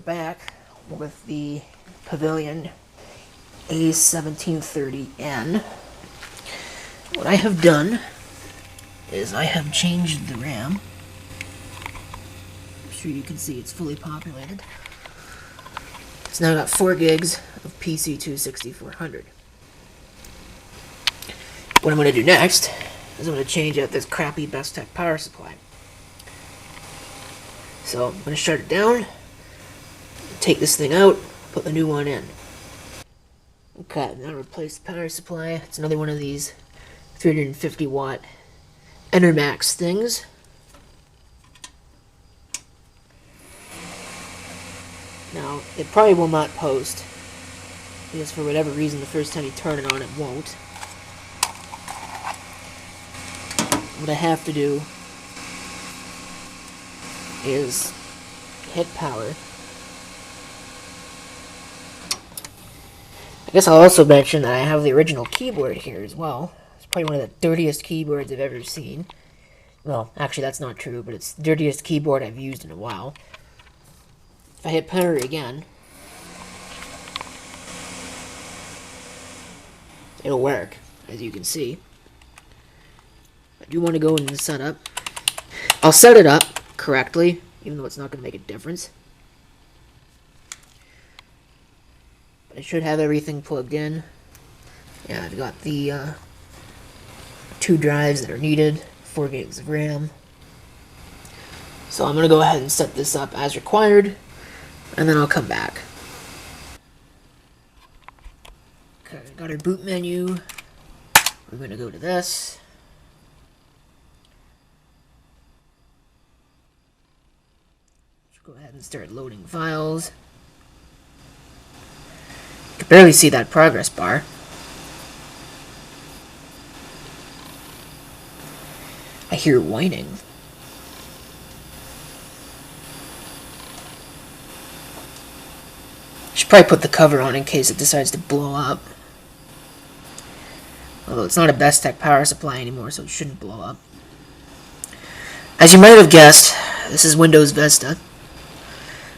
back with the Pavilion A1730n. What I have done is I have changed the RAM. I'm sure you can see it's fully populated. It's now got 4 gigs of PC2 6400. What I'm going to do next is I'm going to change out this crappy Bestech power supply. So I'm going to shut it down, take this thing out, put the new one in. Okay, now replace the power supply. It's another one of these 350 watt Enermax things. Now, it probably will not post, because for whatever reason the first time you turn it on it won't. What I have to do is hit power. I guess I'll also mention that I have the original keyboard here as well. It's probably one of the dirtiest keyboards I've ever seen. Well, actually that's not true, but it's the dirtiest keyboard I've used in a while. If I hit power again, it'll work, as you can see. I do want to go in the setup. I'll set it up correctly, even though it's not going to make a difference. But I should have everything plugged in. Yeah, I've got the 2 drives that are needed, 4 gigs of RAM. So I'm going to go ahead and set this up as required, and then I'll come back. Okay, got our boot menu. We're going to go to this. Go ahead and start loading files. You can barely see that progress bar. I hear whining. Should probably put the cover on in case it decides to blow up. Although it's not a Bestech power supply anymore, so it shouldn't blow up. As you might have guessed, this is Windows Vista.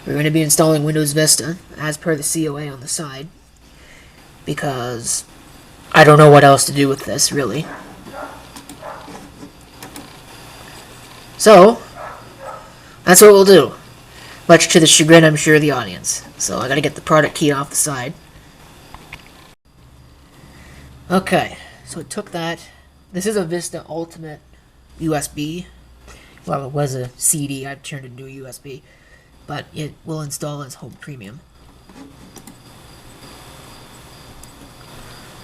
We're going to be installing Windows Vista, as per the COA on the side, because I don't know what else to do with this, really. So, that's what we'll do. Much to the chagrin, I'm sure, of the audience. So, I gotta get the product key off the side. Okay, so it took that. This is a Vista Ultimate USB. Well, it was a CD, I've turned it into a USB. But it will install as Home Premium.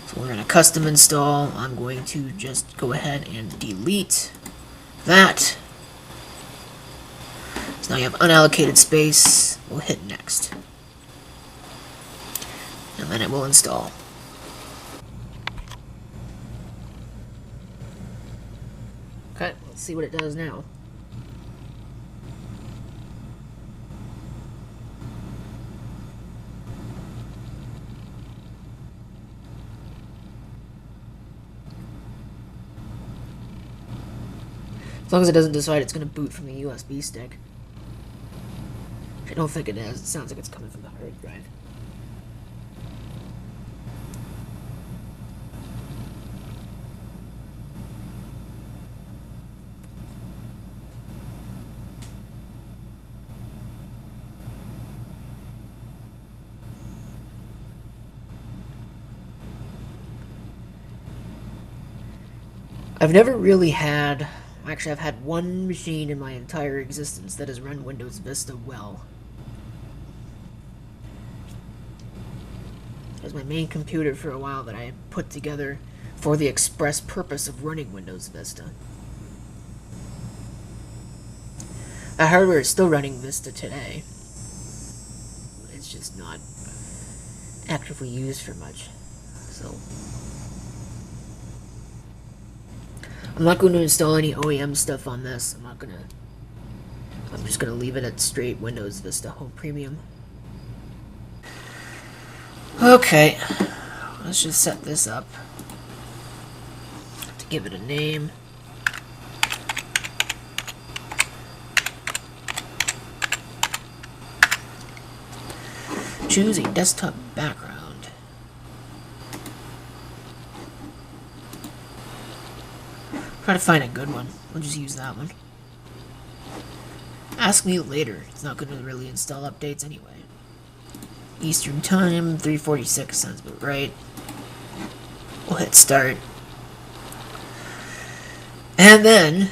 So we're going to custom install. I'm going to just go ahead and delete that. So now you have unallocated space. We'll hit next. And then it will install. Okay, let's see what it does now. As long as it doesn't decide it's going to boot from the USB stick. I don't think it is. It sounds like it's coming from the hard drive. I've never really had... Actually, I've had one machine in my entire existence that has run Windows Vista well. It was my main computer for a while that I put together for the express purpose of running Windows Vista. The hardware is still running Vista today. It's just not actively used for much. So... I'm not going to install any OEM stuff on this. I'm just gonna leave it at straight Windows Vista Home Premium. Okay, let's just set this up to give it a name. Choose a desktop background. Try to find a good one. We'll just use that one. Ask me later. It's not going to really install updates anyway. Eastern Time, 3:46 sounds about right. We'll hit start. And then,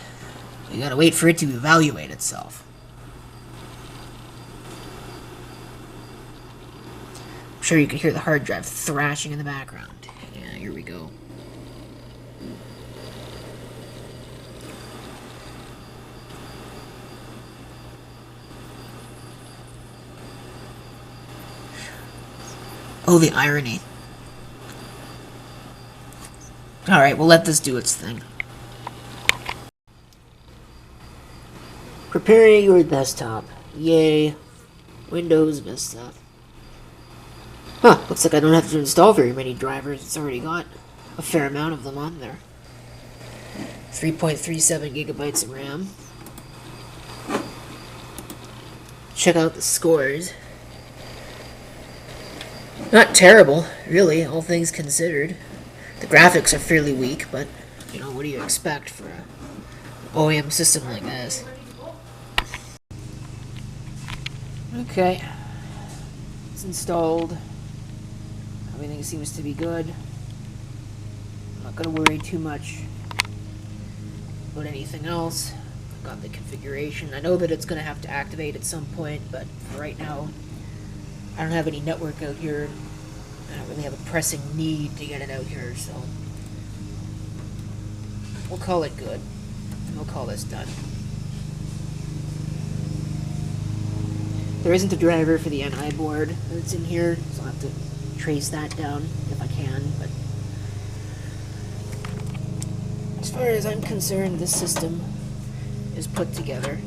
we gotta wait for it to evaluate itself. I'm sure you can hear the hard drive thrashing in the background. Yeah, here we go. Oh, the irony. Alright, we'll let this do its thing. Preparing your desktop. Yay. Windows Vista. Huh, looks like I don't have to install very many drivers. It's already got a fair amount of them on there. 3.37 gigabytes of RAM. Check out the scores. Not terrible, really, all things considered. The graphics are fairly weak, but, you know, what do you expect for an OEM system like this? Okay. It's installed. Everything seems to be good. I'm not going to worry too much about anything else. I've got the configuration. I know that it's going to have to activate at some point, but for right now, I don't have any network out here. I don't really have a pressing need to get it out here, so we'll call it good. And we'll call this done. There isn't a driver for the NI board that's in here, so I'll have to trace that down if I can, but as far as I'm concerned, this system is put together.